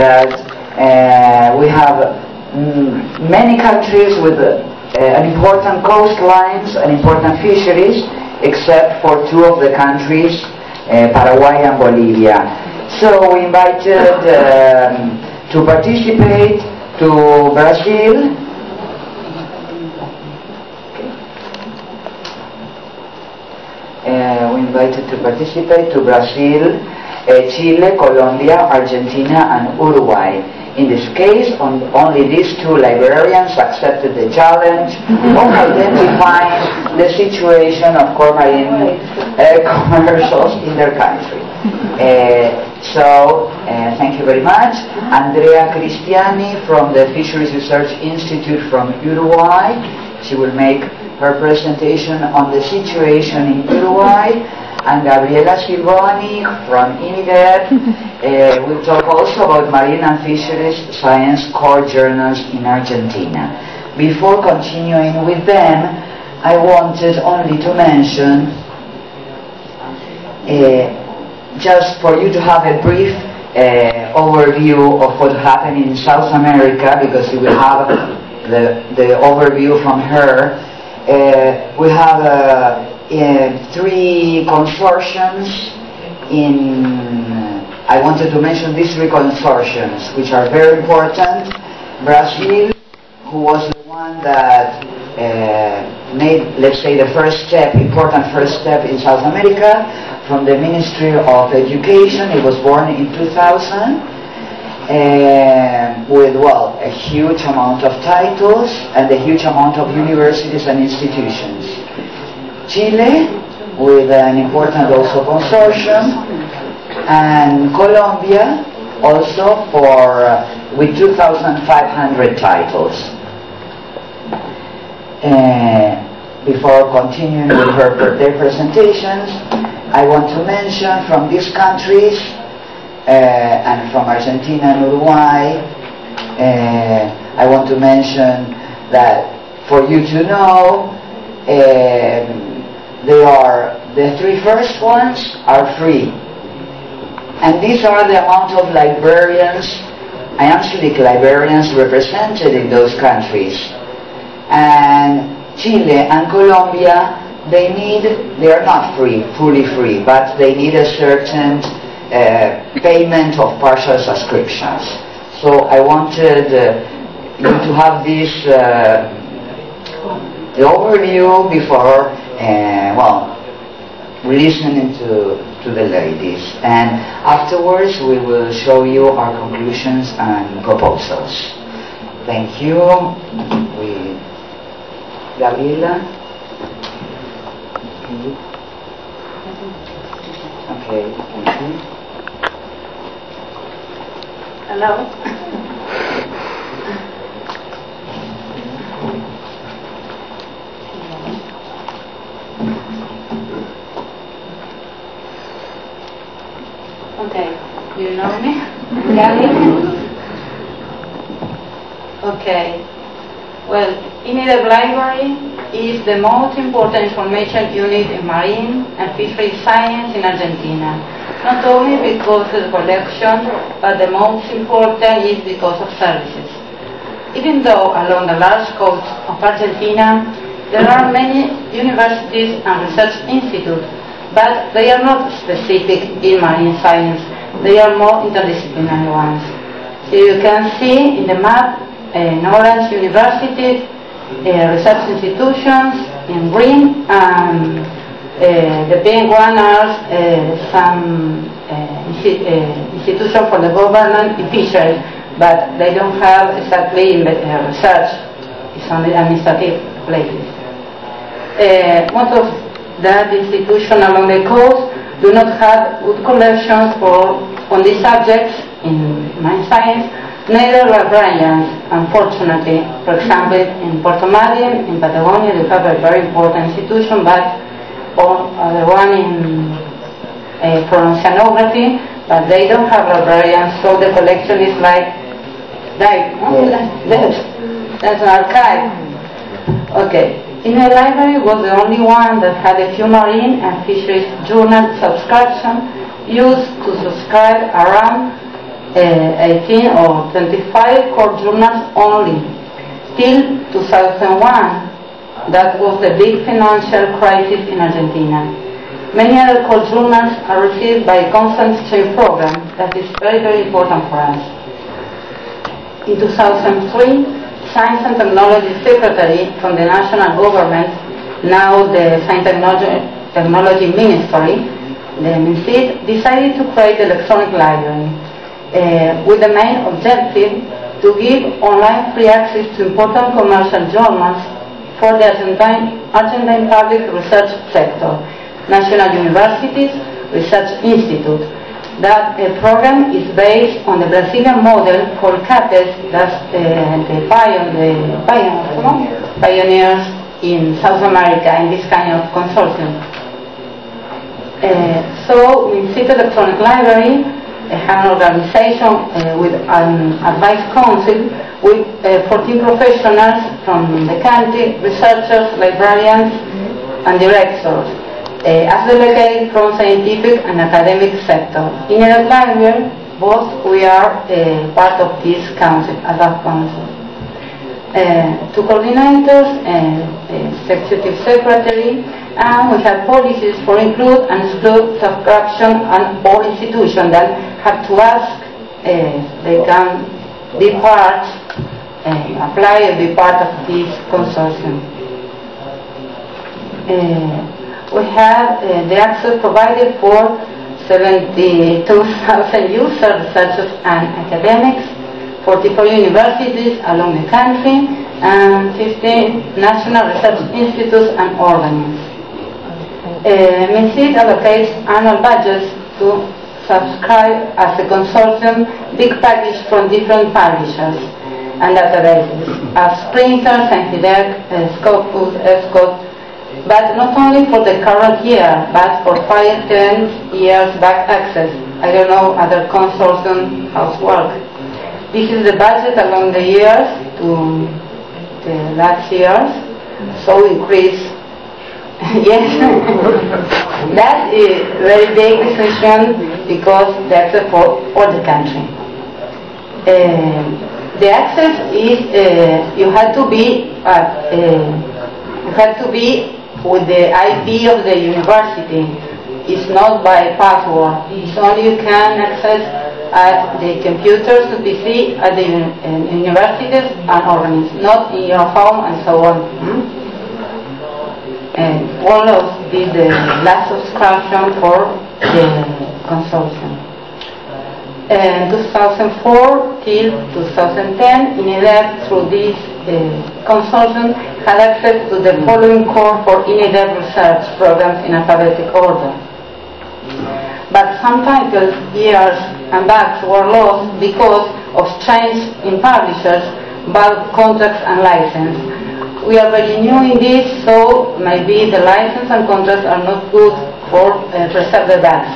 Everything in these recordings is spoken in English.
that we have many countries with an important coastlines and important fisheries, except for two of the countries, Paraguay and Bolivia. So we invited to participate to Brazil, Chile, Colombia, Argentina, and Uruguay. In this case, only these two librarians accepted the challenge of identifying the situation of core marine commercials in their country. Thank you very much. Andrea Cristiani from the Fisheries Research Institute from Uruguay. She will make her presentation on the situation in Uruguay. And Gabriela Silvoni from INIDEP will talk also about marine and fisheries science core journals in Argentina. Before continuing with them, I wanted only to mention, just for you to have a brief overview of what happened in South America, because you will have the overview from her. We have three consortiums I wanted to mention these three consortiums, which are very important. Brazil, who was the one that made, let's say, the first step, important first step in South America, from the Ministry of Education. It was born in 2000, with, well, a huge amount of titles and a huge amount of universities and institutions. Chile, with an important also consortium, and Colombia, also with 2,500 titles. Before continuing with their presentations, I want to mention from these countries, and from Argentina and Uruguay, I want to mention that for you to know, the three first ones are free. And these are the amount of librarians, IAMSLIC librarians represented in those countries. And Chile and Colombia, they are not fully free, but they need a certain payment of partial subscriptions. So I wanted you to have this the overview before listening to the ladies, and afterwards we will show you our conclusions and proposals. Thank you. Gabriela. Okay, thank you. Hello. Okay, you know me? Okay. Well, INIDEP Library is the most important information unit in marine and fisheries science in Argentina. Not only because of the collection, but the most important is because of services. Even though along the large coast of Argentina, there are many universities and research institutes, but they are not specific in marine science. They are more interdisciplinary ones. So you can see in the map in orange universities, research institutions in green, and the pink one are some institutions for the government in fisheries, but they don't have exactly research. It's only administrative places. Most of that institution along the coast do not have good collections on these subjects in marine science, neither librarians, unfortunately. For example, in Puerto Madryn, in Patagonia, they have a very important institution, but the one in oceanography, but they don't have librarians, so the collection is like that's an archive. Okay. INIDEP Library was the only one that had a few marine and fisheries journal subscription used to subscribe around 18 or 25 core journals only. Till 2001, that was the big financial crisis in Argentina. Many other core journals are received by consent exchange program. That is very, very important for us. In 2003, Science and Technology Secretary from the national government, now the Science and Technology Ministry, the MINSIT, decided to create an electronic library with the main objective to give online free access to important commercial journals for the Argentine public research sector, national universities, research institutes. That program is based on the Brazilian model called CAPES, that's the pioneers in South America in this kind of consortium. So MINSIT Electronic Library an organization with an advice council with 14 professionals from the country, researchers, librarians, and directors, as delegated from scientific and academic sector. In the library, both we are part of this council, adult council. Two coordinators, executive secretary, and we have policies for include and exclude subscription and all institutions that have to ask they can be part, apply and be part of this consortium. We have the access provided for 72,000 users, researchers and academics, 44 universities along the country, and 15 national research institutes and organs. MINSIT allocates annual budgets to subscribe as a consortium big package from different publishers and databases, as printers, INIDEP, Scopus, ESCOT, but not only for the current year, but for 5-10 years back access. I don't know other consortium housework. This is the budget along the years to the last years, so increase. Yes, that is very big decision because the access for all the country. The access is you have to be with the IP of the university. It's not by password. It's only you can access the computers, the PC at the universities and organizations, not in your home and so on. And all of this the last subscription for the consortium. 2004 till 2010, INIDEP through this consortium had access to the following core for INIDEP research programs in alphabetic order. But some titles, years and backs were lost because of change in publishers, bulk contracts and license. We are very new in this, so maybe the license and contracts are not good for preserve the backs.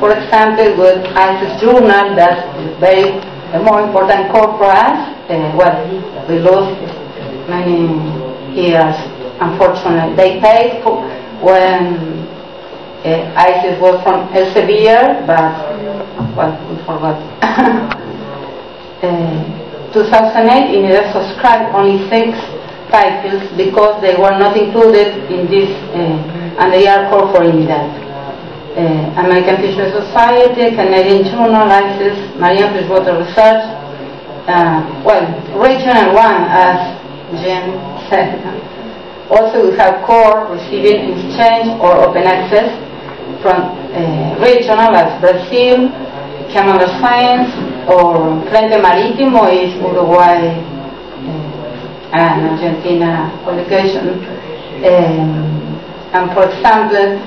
For example, with ICES Journal, that's very more important core for us. We lost many years, unfortunately. They paid for when ICES was from Elsevier, but we forgot. 2008, INIDEP subscribed only 6 titles because they were not included in this, and they are core for INIDEP. American Fisheries Society, Canadian Journal, ICES, Marine Freshwater Research, regional one, as Jim said. Also, we have core receiving exchange or open access from regional as Brazil, Canada Science, or Frente Marítimo is Uruguay and Argentina publication. And for example,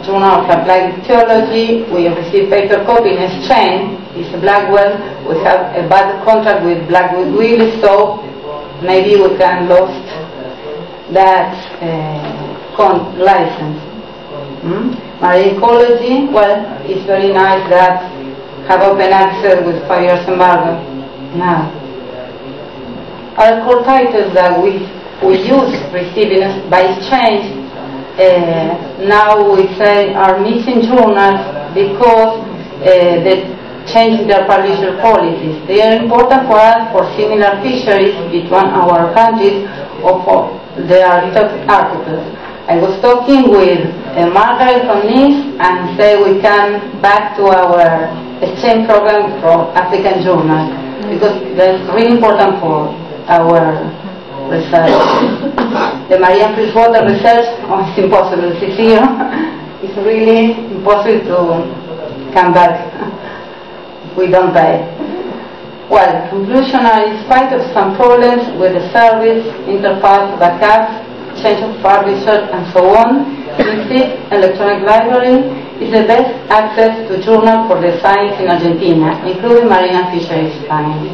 Journal of Applied Theology, we receive paper copy in exchange. It's Blackwell. We have a bad contract with Blackwell Willis, so maybe we can lose that license. Marine Ecology, well, it's very nice that have open access with 5 years embargo now. Our core titles that we use receiving by exchange, now we say are missing journals because the changing their publisher policies. They are important for us for similar fisheries between our countries or for their articles. I was talking with Margaret from Nice and say we can back to our exchange program from African journals because that's really important for our research. The marine freshwater research, it's impossible. It's zero. It's really impossible to come back. We don't pay. Well, conclusion are in spite of some problems with the service, interface, backups, change of publisher, and so on, INSID electronic library is the best access to journals for the science in Argentina, including marine and fisheries science.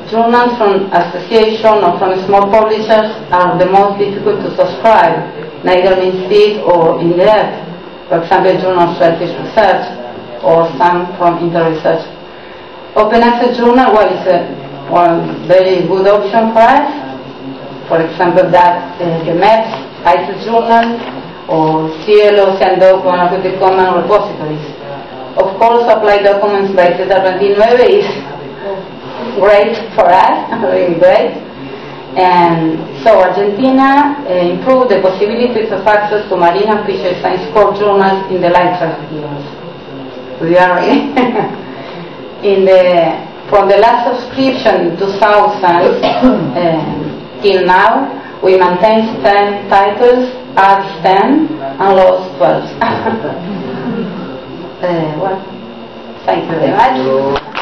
Journals from association or from small publishers are the most difficult to subscribe, neither INSID or INIDEP, for example, Journal of Shellfish Research, or some from Inter-Research. Open access journal, well, is a very good option for us. For example, that the MEPS, ICES journal, or Cielo, Ocean Aquatic Common repositories. Of course, apply documents by Z29 is great for us, really great. And so Argentina improved the possibilities of access to marine and fisheries science core journals in the last 30 years. We are from the last subscription in 2000 till now, we maintained 10 titles, added 10, and lost 12. Well, thank you very much.